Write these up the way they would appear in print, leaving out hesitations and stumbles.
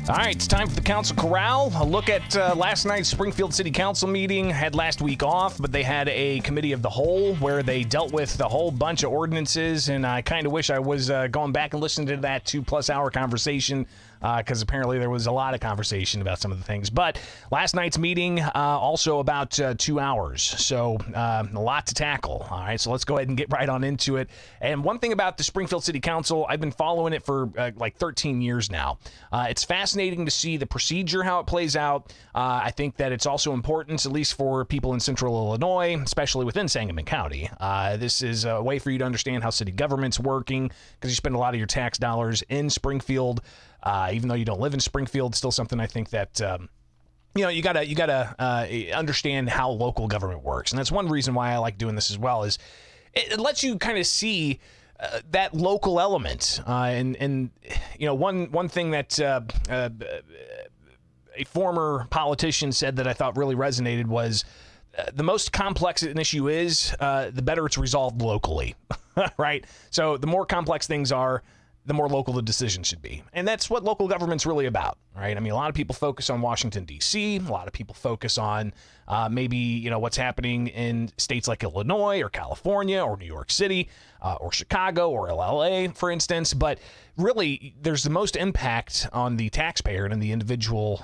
All right, it's time for the Council Corral. A look at last night's Springfield City Council meeting. Had last week off, but they had a committee of the whole where they dealt with a whole bunch of ordinances, and I kind of wish I was going back and listening to that 2+ hour conversation because apparently there was a lot of conversation about some of the things. But last night's meeting also about 2 hours, so a lot to tackle. All right, so let's go ahead and get right on into it. And one thing about the Springfield City Council, I've been following it for like 13 years now. It's fascinating to see the procedure, how it plays out. I think that it's also important, at least for people in central Illinois, especially within Sangamon County. This is a way for you to understand how city government's working because you spend a lot of your tax dollars in Springfield. Even though you don't live in Springfield, still something I think that you gotta understand how local government works, and that's one reason why I like doing this as well. Is it lets you kind of see that local element, and one thing that a former politician said that I thought really resonated was the most complex an issue is, the better it's resolved locally, right? So the more complex things are, the more local the decision should be. And that's what local government's really about, right? I mean, a lot of people focus on Washington, D.C. A lot of people focus on maybe, what's happening in states like Illinois or California or New York City or Chicago or L.A., for instance. But really, there's the most impact on the taxpayer and the individual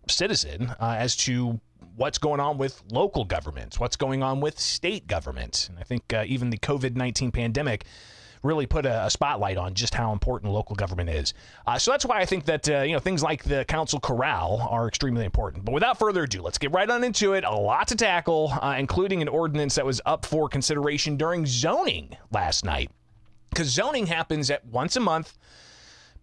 citizen as to what's going on with local governments, what's going on with state government. And I think even the COVID-19 pandemic really put a spotlight on just how important local government is. So that's why I think that things like the Council Corral are extremely important. But without further ado, let's get right on into it. A lot to tackle, including an ordinance that was up for consideration during zoning last night. Because zoning happens at once a month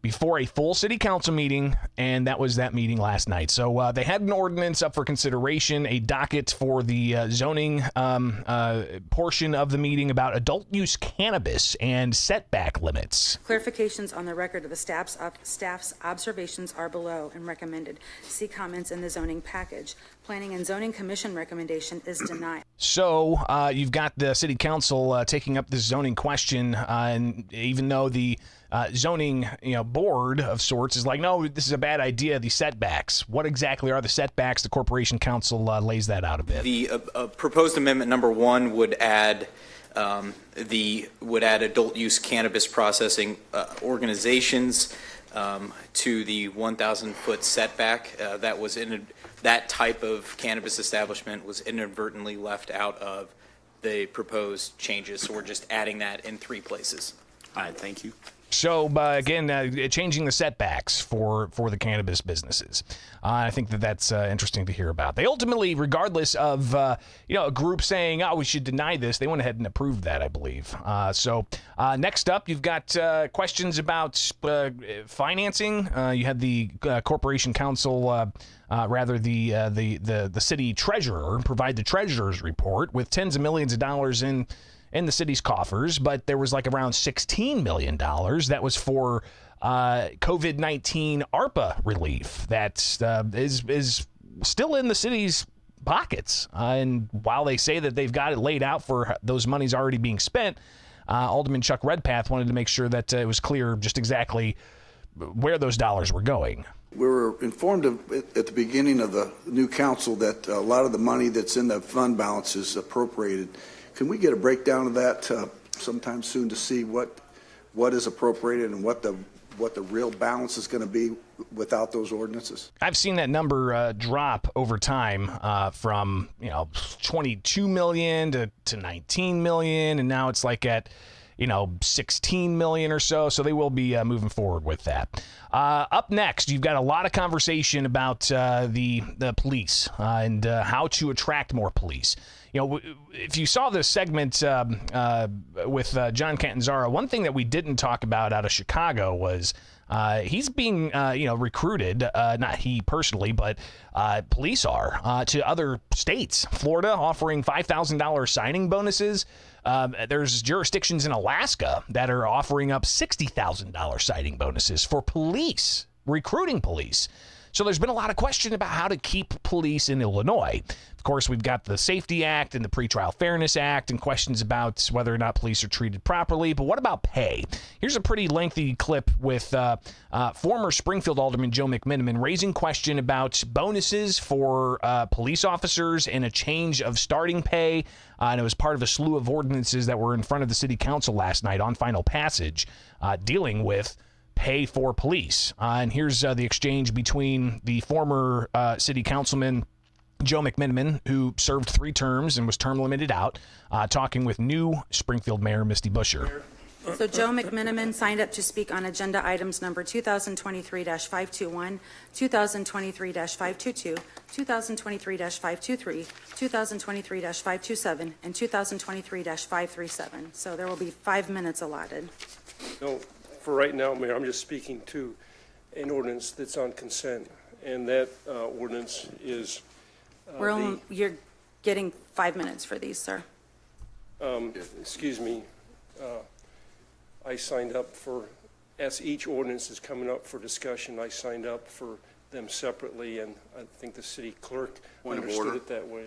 before a full city council meeting, and that was that meeting last night. So they had an ordinance up for consideration, a docket for the zoning portion of the meeting about adult use cannabis and setback limits. Clarifications on the record of the staff's observations are below and recommended. See comments in the zoning package. Planning and Zoning Commission recommendation is denied. So you've got the city council taking up this zoning question, and even though the zoning board of sorts is like, no, this is a bad idea, the setbacks. What exactly are the setbacks? The corporation council lays that out a bit. The proposed amendment number 1 would add adult use cannabis processing organizations to the 1,000-foot setback. That type of cannabis establishment was inadvertently left out of the proposed changes, so we're just adding that in 3 places. All right, thank you. So, again, changing the setbacks for the cannabis businesses. I think that's interesting to hear about. They ultimately, regardless of, a group saying, we should deny this, they went ahead and approved that, I believe. So next up, you've got questions about financing. You had the corporation council, the city treasurer, provide the treasurer's report with tens of millions of dollars in the city's coffers, but there was like around $16 million that was for COVID-19 ARPA relief that is still in the city's pockets. And while they say that they've got it laid out for those monies already being spent, Alderman Chuck Redpath wanted to make sure that it was clear just exactly where those dollars were going. We were informed at the beginning of the new council that a lot of the money that's in the fund balance is appropriated. Can we get a breakdown of that sometime soon to see what is appropriated and what the real balance is going to be without those ordinances? I've seen that number drop over time from 22 million to 19 million, and now it's like at 16 million or so. So they will be moving forward with that. Up next, you've got a lot of conversation about the police and how to attract more police. If you saw this segment with John Catanzara, one thing that we didn't talk about out of Chicago was he's being, recruited, not he personally, but police are, to other states. Florida offering $5,000 signing bonuses. There's jurisdictions in Alaska that are offering up $60,000 signing bonuses for police, recruiting police. So there's been a lot of question about how to keep police in Illinois. Of course, we've got the Safety Act and the Pretrial Fairness Act and questions about whether or not police are treated properly. But what about pay? Here's a pretty lengthy clip with former Springfield Alderman Joe McMiniman raising question about bonuses for police officers and a change of starting pay. And it was part of a slew of ordinances that were in front of the city council last night on final passage dealing with pay for police. And here's the exchange between the former city councilman Joe McMiniman, who served 3 terms and was term limited out, talking with new Springfield Mayor Misty Buscher. So Joe McMiniman signed up to speak on agenda items number 2023-521, 2023-522, 2023-523, 2023-527, and 2023-537. So there will be 5 minutes allotted. No, for right now, Mayor, I'm just speaking to an ordinance that's on consent, and that ordinance is You're getting 5 minutes for these, sir. excuse me, I signed up for, as each ordinance is coming up for discussion, I signed up for them separately, and I think the city clerk understood it that way.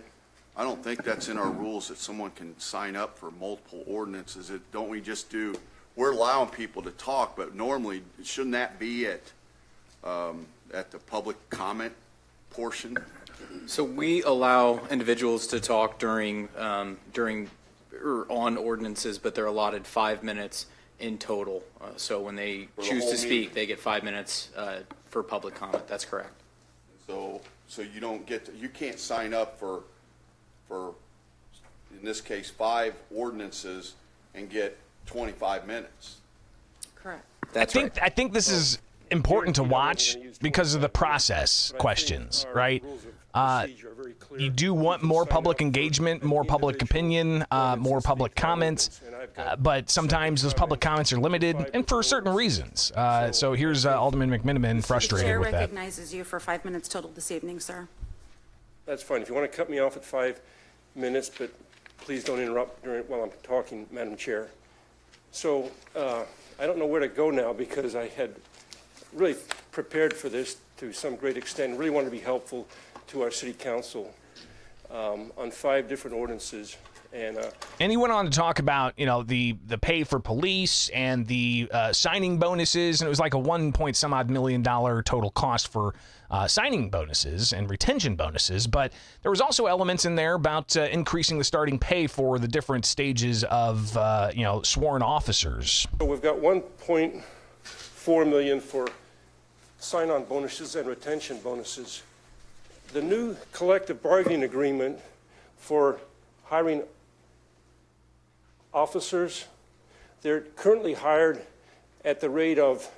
I don't think that's in our rules that someone can sign up for multiple ordinances. Don't we just do, we're allowing people to talk, but normally, shouldn't that be at the public comment portion? So we allow individuals to talk during or on ordinances, but they're allotted 5 minutes in total. So when they choose to speak, they get 5 minutes for public comment. That's correct. So you don't get to, you can't sign up for in this case 5 ordinances and get 25 minutes. Correct. I think this is important to watch because of the process questions, right? You do want more public engagement, more public opinion, more public comments, but sometimes those public comments are limited and for certain reasons. So here's Alderman McMiniman frustrated Chair with that. recognizes you for 5 minutes total this evening, sir. That's fine. If you want to cut me off at 5 minutes, but please don't interrupt while I'm talking, Madam Chair. So I don't know where to go now because I had really prepared for this to some great extent, really wanted to be helpful to our city council on 5 different ordinances. And he went on to talk about, the pay for police and the signing bonuses, and it was like a $1 million total cost for signing bonuses and retention bonuses. But there was also elements in there about increasing the starting pay for the different stages of, sworn officers. so we've got $1.4 million for sign-on bonuses and retention bonuses. The new collective bargaining agreement for hiring officers, they're currently hired at the rate of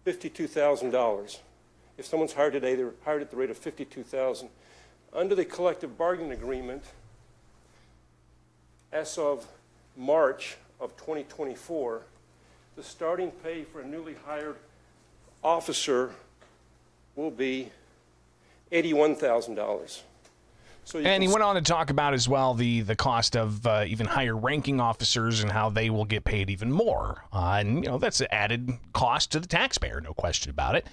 $52,000. If someone's hired today, they're hired at the rate of $52,000. Under the collective bargaining agreement, as of March of 2024, the starting pay for a newly hired officer will be $81,000. And he went on to talk about as well the cost of even higher ranking officers and how they will get paid even more. And, that's an added cost to the taxpayer, no question about it.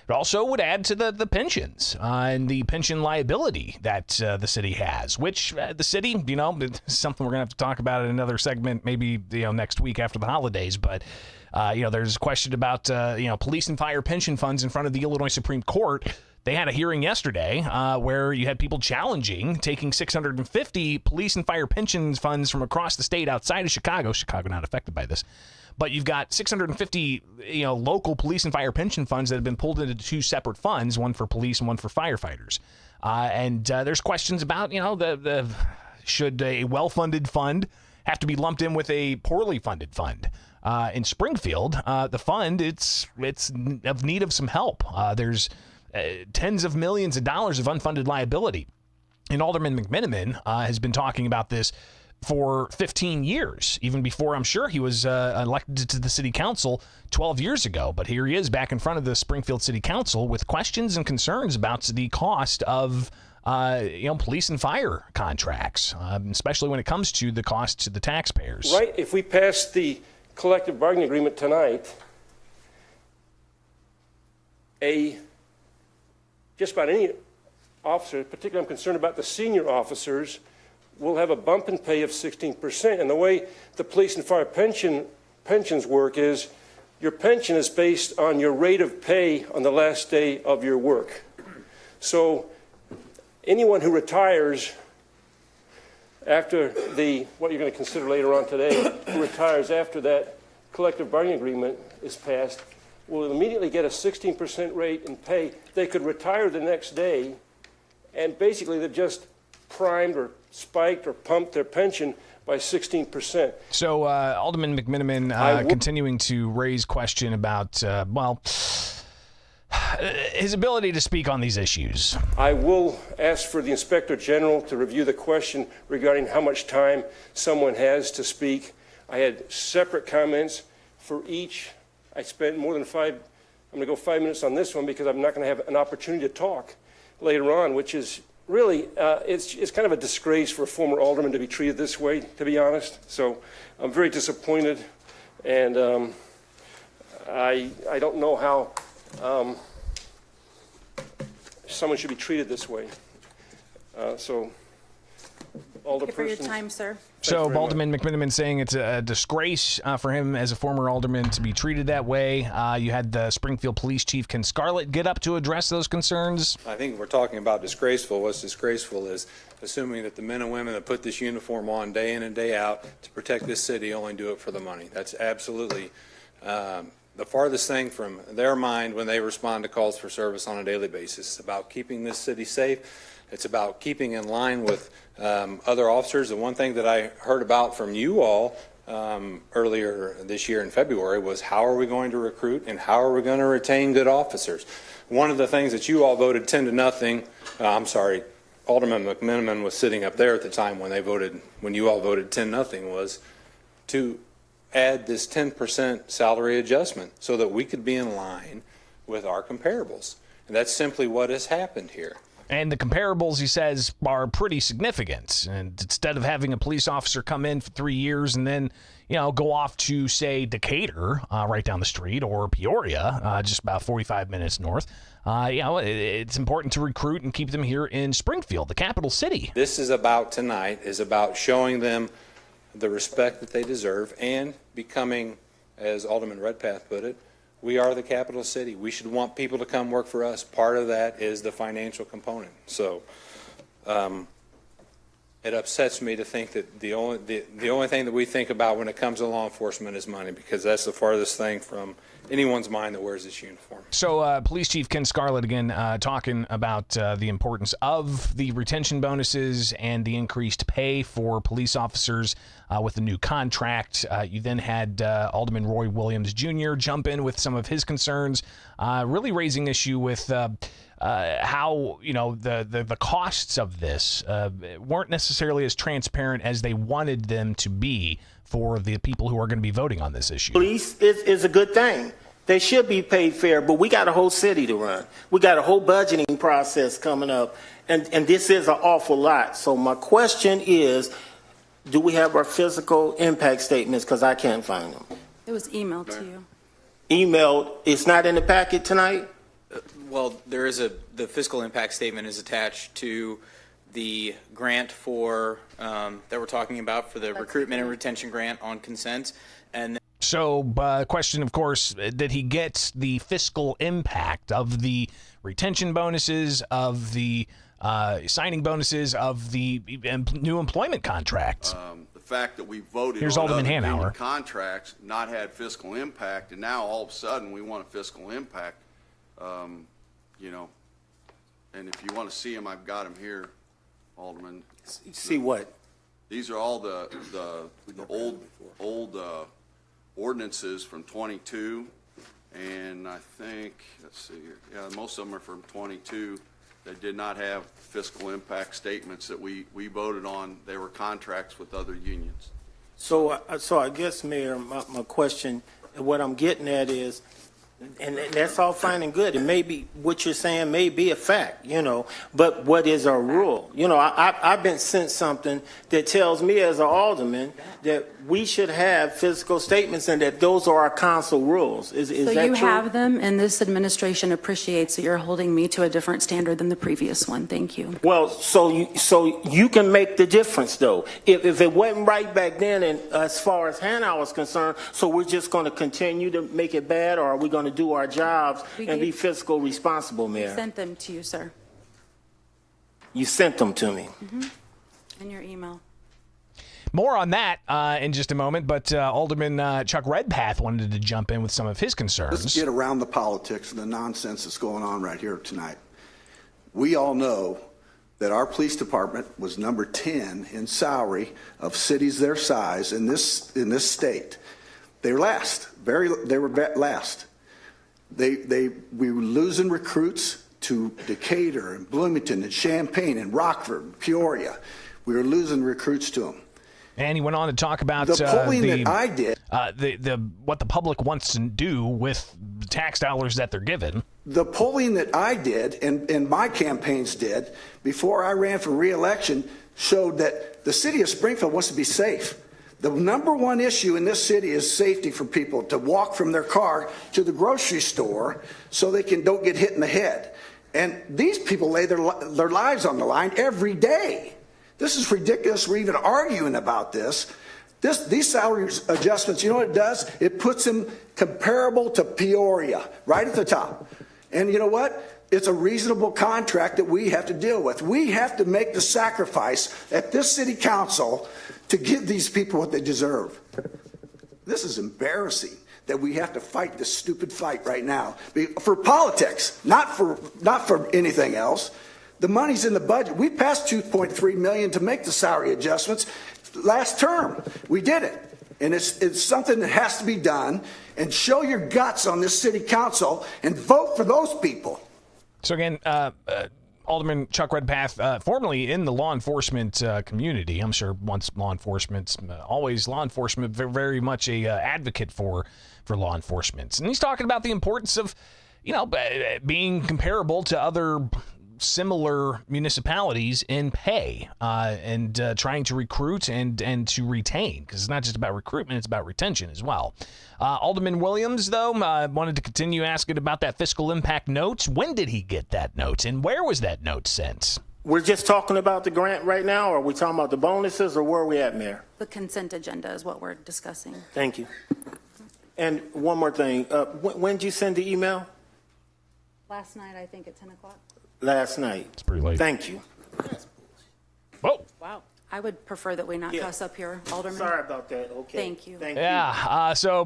It also would add to the pensions and the pension liability that the city has, which the city, it's something we're going to have to talk about in another segment, maybe, next week after the holidays. But, there's a question about, police and fire pension funds in front of the Illinois Supreme Court. They had a hearing yesterday where you had people challenging taking 650 police and fire pension funds from across the state outside of Chicago. Chicago not affected by this. But you've got 650, local police and fire pension funds that have been pulled into 2 separate funds, one for police and one for firefighters. And there's questions about, should a well-funded fund have to be lumped in with a poorly funded fund? In Springfield, the fund, it's of need of some help. There's tens of millions of dollars of unfunded liability. And Alderman McMiniman has been talking about this for 15 years, even before I'm sure he was elected to the city council 12 years ago. But here he is back in front of the Springfield City Council with questions and concerns about the cost of police and fire contracts, especially when it comes to the cost to the taxpayers. Right. If we pass the collective bargaining agreement tonight, just about any officer, particularly I'm concerned about the senior officers, will have a bump in pay of 16%. And the way the police and fire pensions work is your pension is based on your rate of pay on the last day of your work. So anyone who retires after what you're going to consider later on today, who retires after that collective bargaining agreement is passed, will immediately get a 16% rate in pay. They could retire the next day, and basically they've just primed or spiked or pumped their pension by 16%. So Alderman McMiniman continuing to raise question about, his ability to speak on these issues. I will ask for the Inspector General to review the question regarding how much time someone has to speak. I had separate comments for each. I spent more than I'm going to go 5 minutes on this one because I'm not going to have an opportunity to talk later on, which is really, it's kind of a disgrace for a former alderman to be treated this way, to be honest. So I'm very disappointed, and I don't know how someone should be treated this way. So, Thank you for your time, sir. So Alderman McMiniman saying it's a disgrace for him as a former alderman to be treated that way. You had the Springfield Police Chief Ken Scarlett get up to address those concerns. I think we're talking about disgraceful. What's disgraceful is assuming that the men and women that put this uniform on day in and day out to protect this city only do it for the money. That's absolutely the farthest thing from their mind when they respond to calls for service on a daily basis. It's about keeping this city safe. It's about keeping in line with other officers. The one thing that I heard about from you all earlier this year in February was how are we going to recruit and how are we going to retain good officers? One of the things that you all voted 10-0, I'm sorry, Alderman McMiniman was sitting up there at the time when you all voted 10-0, was to add this 10% salary adjustment so that we could be in line with our comparables. And that's simply what has happened here. And the comparables, he says, are pretty significant. And instead of having a police officer come in for 3 years and then, go off to, say, Decatur, right down the street, or Peoria, just about 45 minutes north, it's important to recruit and keep them here in Springfield, the capital city. This is about showing them the respect that they deserve and becoming, as Alderman Redpath put it, we are the capital city. We should want people to come work for us. Part of that is the financial component. So it upsets me to think that the only thing that we think about when it comes to law enforcement is money, because that's the farthest thing from anyone's mind that wears this uniform. So Police Chief Ken Scarlett, again, talking about the importance of the retention bonuses and the increased pay for police officers with the new contract. You then had Alderman Roy Williams Jr. jump in with some of his concerns, really raising issue with how the costs of this weren't necessarily as transparent as they wanted them to be for the people who are going to be voting on this issue. Police is a good thing. They should be paid fair, but we got a whole city to run. We got a whole budgeting process coming up, and this is an awful lot. So my question is, do we have our physical impact statements? Because I can't find them. It was emailed to you. Emailed. It's not in the packet tonight? Well, there is the fiscal impact statement is attached to the grant for that we're talking about for the recruitment and retention grant on consent. And so question, of course, did he get the fiscal impact of the retention bonuses, of the signing bonuses, of the new employment contract? The fact that we voted Here's on Alderman other union Hanauer. contracts not had fiscal impact, and now all of a sudden we want a fiscal impact. And if you want to see them, I've got them here, Alderman. See what? These are all the old ordinances from 22, and I think, let's see here, yeah, most of them are from 22 that did not have fiscal impact statements that we voted on. They were contracts with other unions. So I guess, Mayor, my question, and what I'm getting at is, And that's all fine and good. It may be, what you're saying may be a fact, but what is our rule? I've been sent something that tells me as an alderman that we should have physical statements and that those are our council rules. Is So that you true? have them, and this administration appreciates that you're holding me to a different standard than the previous one. Thank you. Well, so you can make the difference, though. If it wasn't right back then, and as far as Hanover was concerned, so we're just going to continue to make it bad, or are we going to do our jobs and be fiscal responsible, Mayor? I sent them to you, sir, You sent them to me. in your email. More on that in just a moment, but Alderman Chuck Redpath wanted to jump in with some of his concerns. Let's get around the politics and the nonsense that's going on right here tonight. We all know that our police department was number 10 in salary of cities their size in this state. They were last. They were last. We were losing recruits to Decatur and Bloomington and Champaign and Rockford and Peoria. We were losing recruits to them. And he went on to talk about The polling that I did. What the public wants to do with the tax dollars that they're given. The polling that I did and my campaigns did before I ran for re-election showed that the city of Springfield wants to be safe. The number one issue in this city is safety for people to walk from their car to the grocery store so they don't get hit in the head. And these people lay their lives on the line every day. This is ridiculous. We're even arguing about this. These salary adjustments, you know what it does? It puts them comparable to Peoria, right at the top. And you know what? It's a reasonable contract that we have to deal with. We have to make the sacrifice at this city council to give these people what they deserve. This is embarrassing that we have to fight this stupid fight right now for politics, not for anything else. The money's in the budget. We passed $2.3 million to make the salary adjustments last term. We did it. And it's something that has to be done. And show your guts on this city council and vote for those people. So again, Alderman Chuck Redpath, formerly in the law enforcement community, I'm sure once law enforcement, always law enforcement, very much a advocate for law enforcement. And he's talking about the importance of, being comparable to other similar municipalities in pay and trying to recruit and to retain, because it's not just about recruitment, it's about retention as well. Alderman Williams, though, wanted to continue asking about that fiscal impact note. When did he get that note, and where was that note sent? We're just talking about the grant right now, or are we talking about the bonuses, or where are we at, Mayor? The consent agenda is what we're discussing. Thank you. And one more thing. When did you send the email? Last night, I think at 10 o'clock. Last night. It's pretty late. Thank you. Whoa. Wow. I would prefer that we not cuss up here, Alderman. Sorry about that. Okay. Thank you. Yeah. So,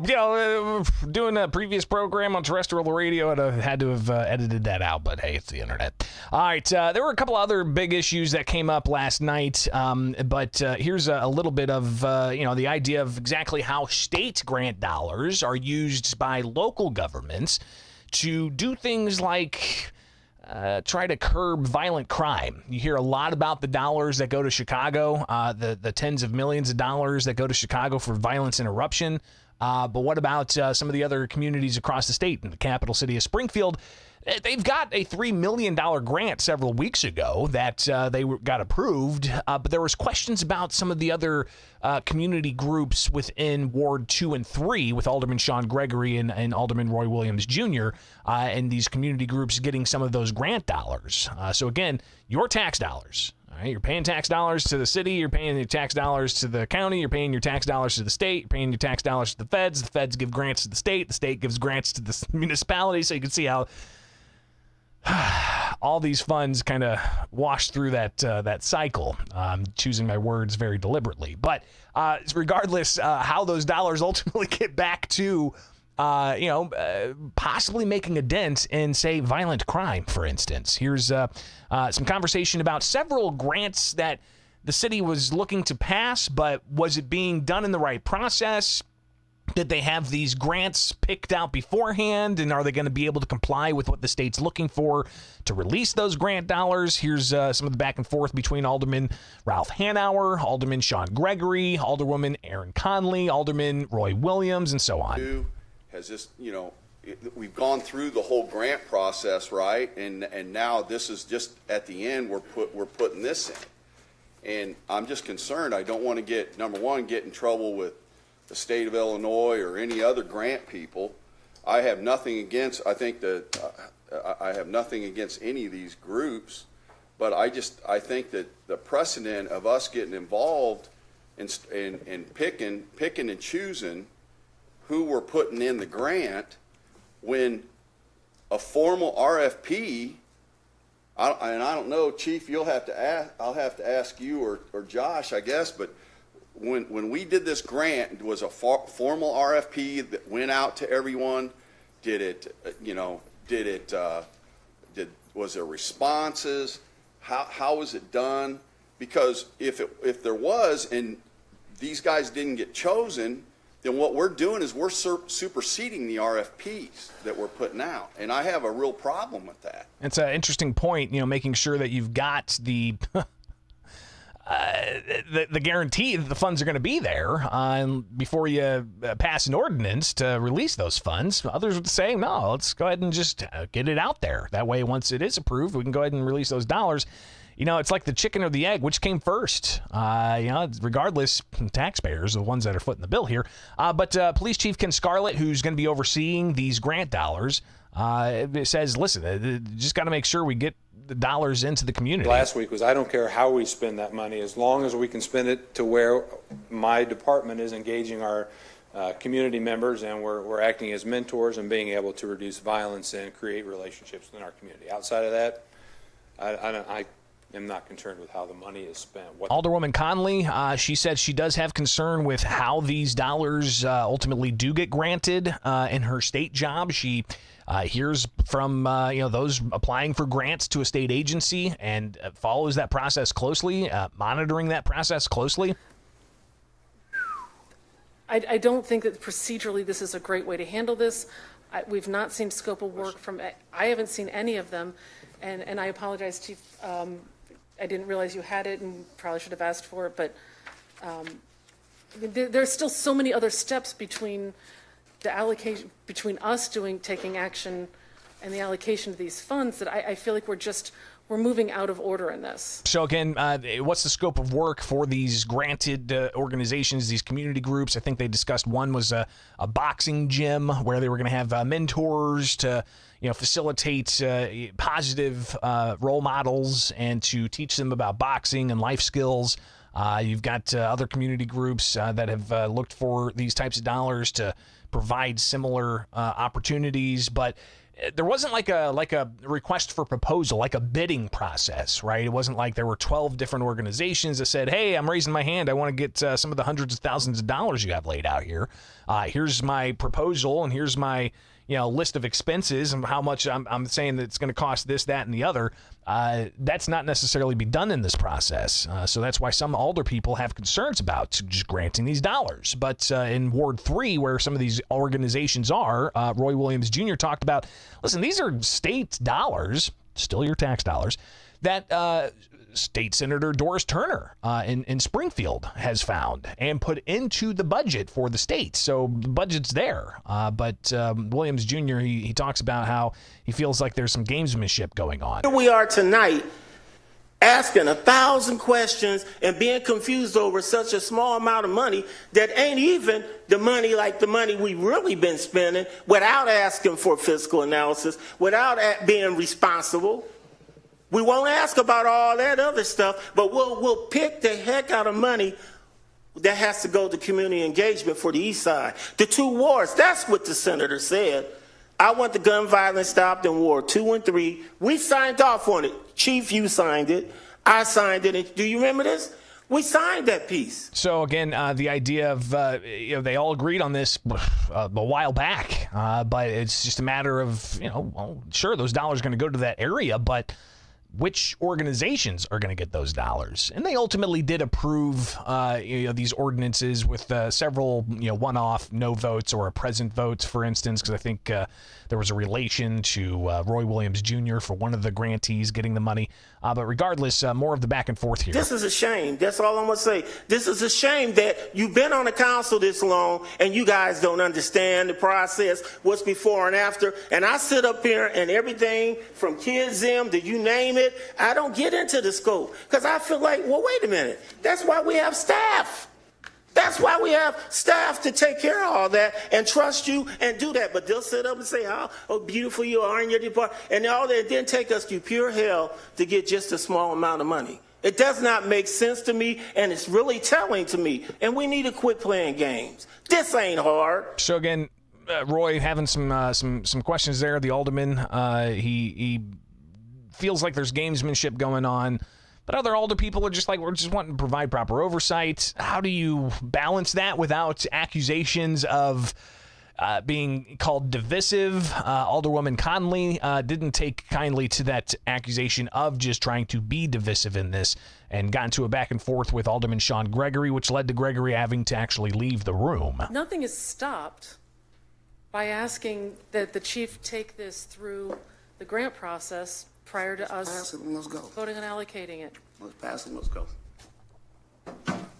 doing a previous program on terrestrial radio, I had to have edited that out, but hey, it's the internet. All right. There were a couple other big issues that came up last night, but here's a little bit of, the idea of exactly how state grant dollars are used by local governments to do things like try to curb violent crime. You hear a lot about the dollars that go to Chicago, the tens of millions of dollars that go to Chicago for violence interruption. But what about some of the other communities across the state in the capital city of Springfield? They've got a $3 million grant several weeks ago that they got approved, but there was questions about some of the other community groups within Ward 2 and 3 with Alderman Sean Gregory and Alderman Roy Williams Jr. And these community groups getting some of those grant dollars. So again, your tax dollars. All right, you're paying tax dollars to the city, you're paying your tax dollars to the county, you're paying your tax dollars to the state, you're paying your tax dollars to the feds give grants to the state gives grants to the municipality, so you can see how all these funds kind of wash through that cycle. I'm choosing my words very deliberately. But regardless, how those dollars ultimately get back to, possibly making a dent in, say, violent crime, for instance. Here's some conversation about several grants that the city was looking to pass, but was it being done in the right process? Did they have these grants picked out beforehand, and are they going to be able to comply with what the state's looking for to release those grant dollars? Here's some of the back and forth between Alderman Ralph Hanauer, Alderman Sean Gregory, Alderwoman Aaron Conley, Alderman Roy Williams, and so on. Has this, we've gone through the whole grant process, right? And now this is just at the end, we're putting this in. And I'm just concerned, I don't want to get, number one, get in trouble with the state of Illinois or any other grant people. I have nothing against, I think that, I have nothing against any of these groups, but I think that the precedent of us getting involved in picking and choosing who we're putting in the grant when a formal RFP, and I don't know, Chief, you'll have to ask, I'll have to ask you or Josh, I guess, but when we did this grant, it was a formal RFP that went out to everyone. Was there responses? How was it done? Because if there was, and these guys didn't get chosen, then what we're doing is we're superseding the RFPs that we're putting out. And I have a real problem with that. It's an interesting point, making sure that you've got the the guarantee that the funds are going to be there before you pass an ordinance to release those funds. Others would say, no, let's go ahead and just get it out there. That way, once it is approved, we can go ahead and release those dollars. It's like the chicken or the egg. Which came first? Regardless, taxpayers are the ones that are footing the bill here. But Police Chief Ken Scarlett, who's going to be overseeing these grant dollars, says, listen, just got to make sure we get the dollars into the community. Last week was, I don't care how we spend that money, as long as we can spend it to where my department is engaging our community members, and we're acting as mentors and being able to reduce violence and create relationships within our community. Outside of that, I am not concerned with how the money is spent. Alderwoman Conley, she said she does have concern with how these dollars ultimately do get granted in her state job. She hears from those applying for grants to a state agency and follows that process closely, monitoring that process closely. I don't think that procedurally this is a great way to handle this. We've not seen scope of work from, I haven't seen any of them, and I apologize, Chief. I didn't realize you had it and probably should have asked for it, but there's still so many other steps between the allocation, between us taking action and the allocation of these funds, that I feel like we're moving out of order in this. So again, what's the scope of work for these granted organizations, these community groups? I think they discussed one was a boxing gym where they were going to have mentors to facilitate positive role models and to teach them about boxing and life skills. You've got other community groups that have looked for these types of dollars to provide similar opportunities, but there wasn't like a request for proposal, like a bidding process, right? It wasn't like there were 12 different organizations that said, hey, I'm raising my hand. I want to get some of the hundreds of thousands of dollars you have laid out here. Here's my proposal, and here's my list of expenses and how much I'm saying that it's going to cost this, that, and the other. That's not necessarily be done in this process. So that's why some alder people have concerns about just granting these dollars. But in Ward 3, where some of these organizations are, Roy Williams Jr. talked about, listen, these are state dollars, still your tax dollars, that State Senator Doris Turner in Springfield has found and put into the budget for the state. So the budget's there. But Williams Jr., he talks about how he feels like there's some gamesmanship going on. Here we are tonight asking 1,000 questions and being confused over such a small amount of money that ain't even the money like the money we've really been spending, without asking for fiscal analysis, without being responsible. We won't ask about all that other stuff, but we'll pick the heck out of money that has to go to community engagement for the east side. The 2 wards, that's what the senator said. I want the gun violence stopped in Ward 2 and 3. We signed off on it. Chief, you signed it. I signed it. Do you remember this? We signed that piece. So again, the idea of they all agreed on this a while back, but it's just a matter of sure, those dollars are going to go to that area, but which organizations are going to get those dollars. And they ultimately did approve these ordinances with several one-off no votes or a present votes, for instance, because I think there was a relation to Roy Williams Jr. for one of the grantees getting the money. But regardless, more of the back and forth here. This is a shame. That's all I'm going to say. This is a shame that you've been on the council this long and you guys don't understand the process, what's before and after. And I sit up here and everything from Kids Zim to you name it, I don't get into the scope because I feel like, well, wait a minute. That's why we have staff. That's why we have staff to take care of all that and trust you and do that. But they'll sit up and say how beautiful you are in your department. And all that didn't take us through pure hell to get just a small amount of money. It does not make sense to me, and it's really telling to me. And we need to quit playing games. This ain't hard. So again, Roy having some questions there. The alderman, he feels like there's gamesmanship going on. But other older people are just like, we're just wanting to provide proper oversight. How do you balance that without accusations of being called divisive? Alderwoman Conley didn't take kindly to that accusation of just trying to be divisive in this and got into a back and forth with Alderman Sean Gregory, which led to Gregory having to actually leave the room. Nothing is stopped by asking that the chief take this through the grant process prior to us pass it and let's go. voting on allocating it. Let's pass it and let's go.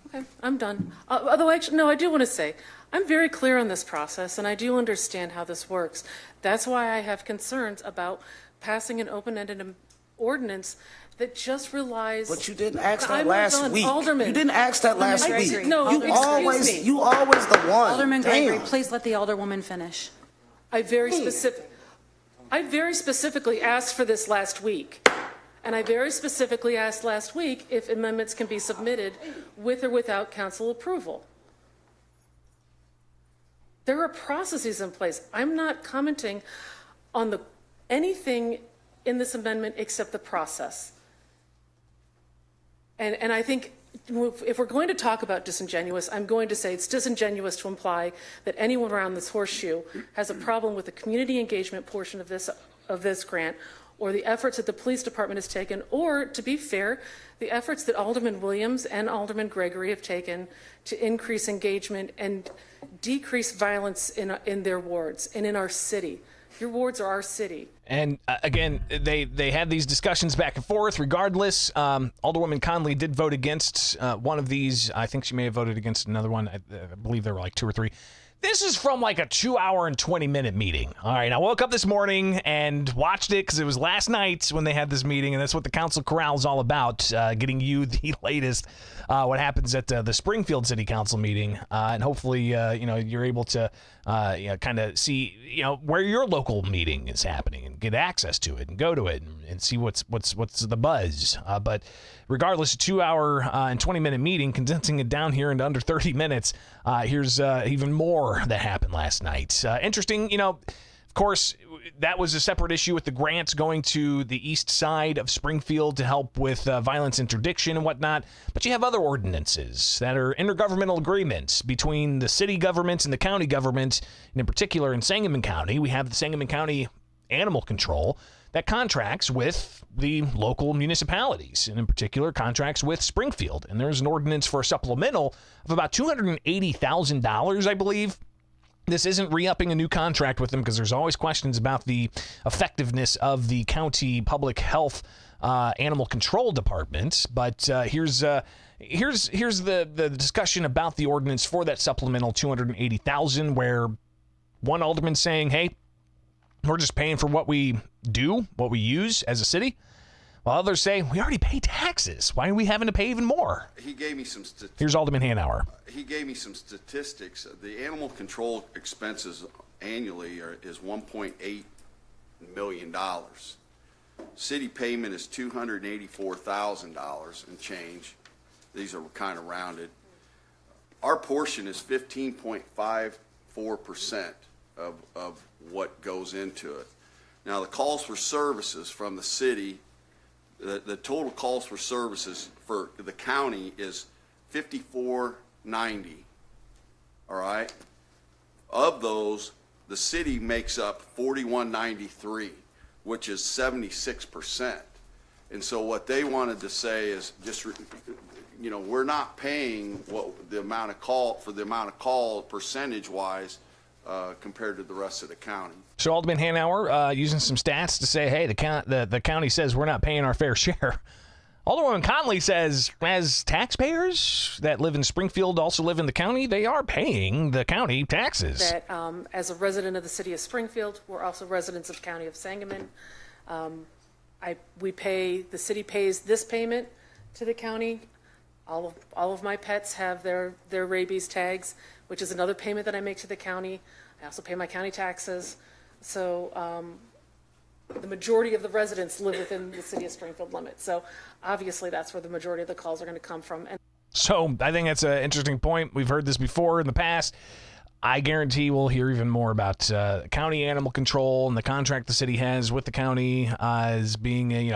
Okay, I'm done. Although, actually, no, I do want to say, I'm very clear on this process, and I do understand how this works. That's why I have concerns about passing an open-ended ordinance that just relies. But you didn't ask that I'm last done. week. Alderman. You didn't ask that last Gregory. week. No, you always me. the one. Alderman Damn. Gregory, please let the alderwoman finish. I very specifically asked for this last week. And I very specifically asked last week if amendments can be submitted with or without council approval. There are processes in place. I'm not commenting on anything in this amendment except the process. And I think if we're going to talk about disingenuous, I'm going to say it's disingenuous to imply that anyone around this horseshoe has a problem with the community engagement portion of this grant, or the efforts that the police department has taken, or, to be fair, the efforts that Alderman Williams and Alderman Gregory have taken to increase engagement and decrease violence in their wards and in our city. Your wards are our city. And again, they had these discussions back and forth. Regardless, Alderwoman Conley did vote against one of these. I think she may have voted against another one. I believe there were like 2 or 3. This is from like a 2-hour and 20-minute meeting. All right, I woke up this morning and watched it because it was last night when they had this meeting, and that's what the Council Corral is all about, getting you the latest what happens at the Springfield City Council meeting, and hopefully you're able to kind of see where your local meeting is happening and get access to it and go to it and see what's the buzz. But regardless, a 2-hour and 20-minute meeting, condensing it down here into under 30 minutes. Here's even more that happened last night. Interesting, of course, that was a separate issue with the grants going to the east side of Springfield to help with violence interdiction and whatnot. But you have other ordinances that are intergovernmental agreements between the city governments and the county government. And in particular, in Sangamon County, we have the Sangamon County Animal Control that contracts with the local municipalities, and in particular contracts with Springfield. And there's an ordinance for a supplemental of about $280,000, I believe. This isn't re-upping a new contract with them because there's always questions about the effectiveness of the county public health animal control department. But here's the discussion about the ordinance for that supplemental $280,000, where one alderman saying, hey, we're just paying for what we do, what we use as a city, while others say, we already pay taxes. Why are we having to pay even more? He gave me some statistics. Here's Alderman Hanauer. He gave me some statistics. The animal control expenses annually is $1.8 million. City payment is $284,000 and change. These are kind of rounded. Our portion is 15.54% of what goes into it. Now, the calls for services from the city, the total calls for services for the county is 5490. All right? Of those, the city makes up 4193, which is 76%. And so what they wanted to say is just, we're not paying the amount of call percentage-wise compared to the rest of the county. So Alderman Hanauer using some stats to say, hey, the county says we're not paying our fair share. Alderwoman Conley says, as taxpayers that live in Springfield also live in the county, they are paying the county taxes. That as a resident of the city of Springfield, we're also residents of the county of Sangamon. The city pays this payment to the county. All of my pets have their rabies tags, which is another payment that I make to the county. I also pay my county taxes. So the majority of the residents live within the city of Springfield limits. So obviously that's where the majority of the calls are going to come from. So I think that's an interesting point. We've heard this before in the past. I guarantee we'll hear even more about county animal control and the contract the city has with the county as being,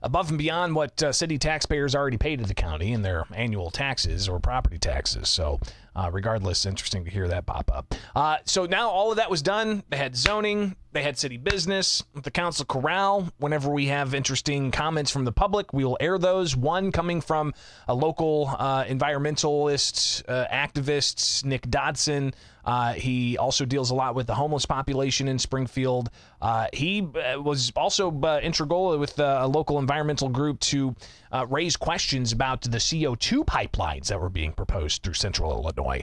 above and beyond what city taxpayers already pay to the county in their annual taxes or property taxes. So regardless, interesting to hear that pop up. So now all of that was done. They had zoning. They had city business. The council corral, whenever we have interesting comments from the public, we will air those. One coming from a local environmentalist, activist, Nick Dodson. He also deals a lot with the homeless population in Springfield. He was also integral with a local environmental group to raise questions about the CO2 pipelines that were being proposed through Central Illinois.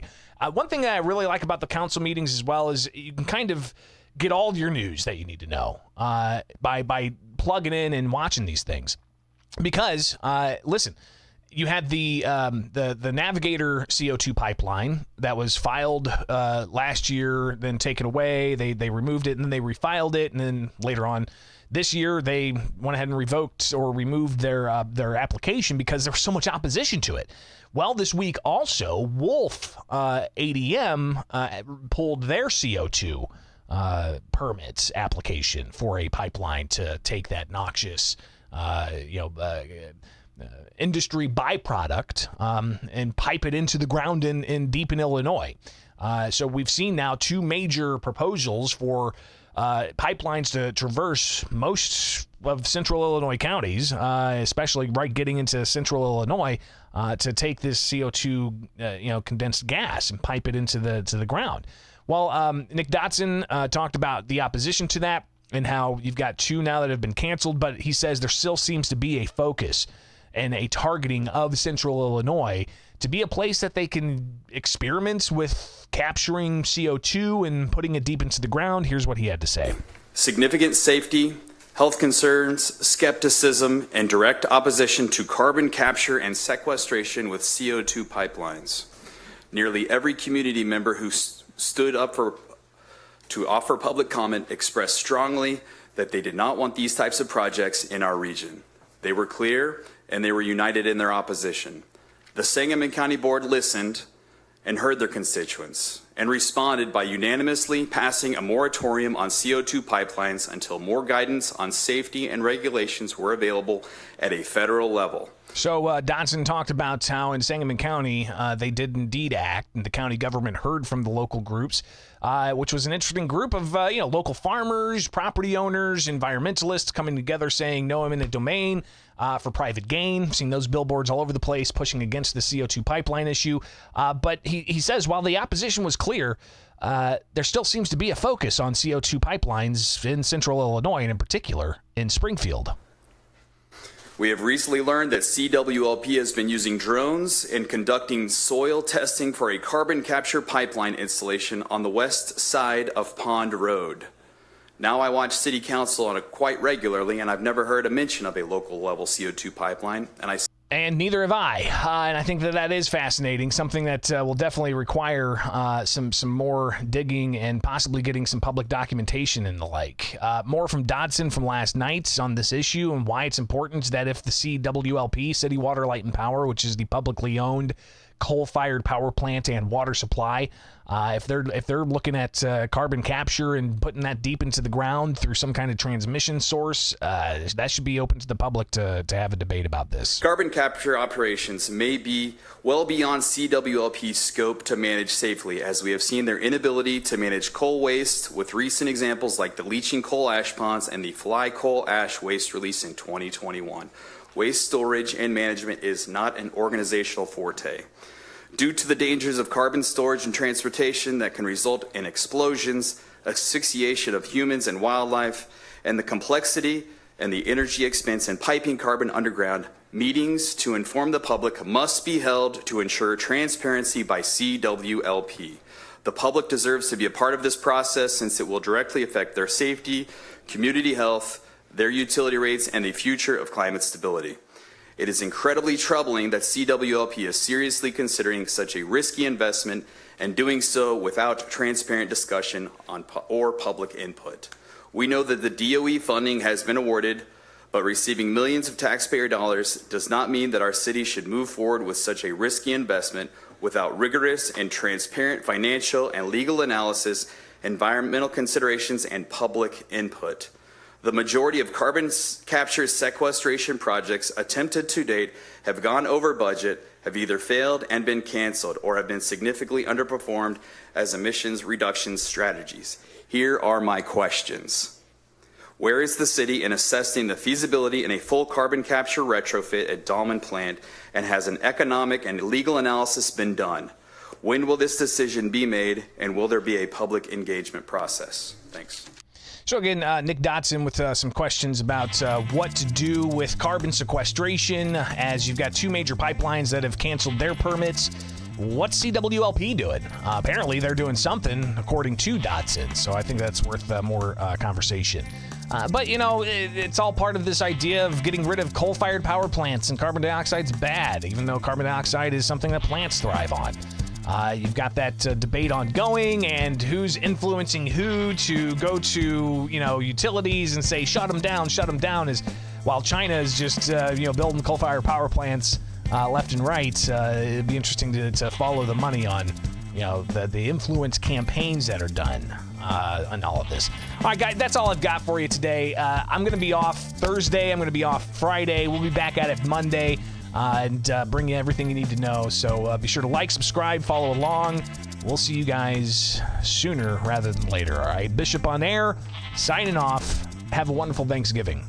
One thing that I really like about the council meetings as well is you can kind of get all your news that you need to know by plugging in and watching these things. Because, listen, you had the Navigator CO2 pipeline that was filed last year, then taken away. They removed it, and then they refiled it, and then later on this year they went ahead and revoked or removed their application because there was so much opposition to it. Well, this week also, Wolf ADM pulled their CO2 permits application for a pipeline to take that noxious, industry byproduct and pipe it into the ground in deep in Illinois. So we've seen now two major proposals for pipelines to traverse most of central Illinois counties, especially getting into central Illinois, to take this CO2 condensed gas and pipe it into the ground. Well, Nick Dotson talked about the opposition to that and how you've got two now that have been canceled, but he says there still seems to be a focus and a targeting of central Illinois to be a place that they can experiment with capturing CO2 and putting it deep into the ground. Here's what he had to say. Significant safety, health concerns, skepticism, and direct opposition to carbon capture and sequestration with CO2 pipelines. Nearly every community member who stood up to offer public comment expressed strongly that they did not want these types of projects in our region. They were clear and they were united in their opposition. The Sangamon County Board listened and heard their constituents and responded by unanimously passing a moratorium on CO2 pipelines until more guidance on safety and regulations were available at a federal level. So Dodson talked about how in Sangamon County they did indeed act, and the county government heard from the local groups, which was an interesting group of local farmers, property owners, environmentalists coming together saying no eminent domain for private gain. Seen those billboards all over the place pushing against the CO2 pipeline issue. But he says while the opposition was clear, there still seems to be a focus on CO2 pipelines in central Illinois, and in particular in Springfield. We have recently learned that CWLP has been using drones and conducting soil testing for a carbon capture pipeline installation on the west side of Pond Road. Now I watch City Council on it quite regularly, and I've never heard a mention of a local level CO2 pipeline. And neither have I. And I think that is fascinating, something that will definitely require some more digging and possibly getting some public documentation and the like. More from Dodson from last night on this issue and why it's important that if the CWLP, City Water, Light and Power, which is the publicly owned coal-fired power plant and water supply. If they're looking at carbon capture and putting that deep into the ground through some kind of transmission source, that should be open to the public to have a debate about this. Carbon capture operations may be well beyond CWLP's scope to manage safely, as we have seen their inability to manage coal waste with recent examples like the leaching coal ash ponds and the fly coal ash waste release in 2021. Waste storage and management is not an organizational forte. Due to the dangers of carbon storage and transportation that can result in explosions, asphyxiation of humans and wildlife, and the complexity and the energy expense in piping carbon underground, meetings to inform the public must be held to ensure transparency by CWLP. The public deserves to be a part of this process since it will directly affect their safety, community health, their utility rates, and the future of climate stability. It is incredibly troubling that CWLP is seriously considering such a risky investment and doing so without transparent discussion or public input. We know that the DOE funding has been awarded, but receiving millions of taxpayer dollars does not mean that our city should move forward with such a risky investment without rigorous and transparent financial and legal analysis, environmental considerations, and public input. The majority of carbon capture sequestration projects attempted to date have gone over budget, have either failed and been canceled, or have been significantly underperformed as emissions reduction strategies. Here are my questions. Where is the city in assessing the feasibility in a full carbon capture retrofit at Dahlman Plant, and has an economic and legal analysis been done? When will this decision be made, and will there be a public engagement process? Thanks. So again, Nick Dotson with some questions about what to do with carbon sequestration, as you've got two major pipelines that have canceled their permits. What's CWLP doing? Apparently they're doing something, according to Dotson, so I think that's worth more conversation. But, you know, it's all part of this idea of getting rid of coal-fired power plants, and carbon dioxide's bad, even though carbon dioxide is something that plants thrive on. You've got that debate ongoing, and who's influencing who to go to, you know, utilities and say, shut them down, is while China is just, building coal-fired power plants left and right. It'd be interesting to follow the money on, you know, the influence campaigns that are done on all of this. All right, guys, that's all I've got for you today. I'm going to be off Thursday. I'm going to be off Friday. We'll be back at it Monday. And bring you everything you need to know. So be sure to like, subscribe, follow along. We'll see you guys sooner rather than later. All right, Bishop on Air, signing off. Have a wonderful Thanksgiving.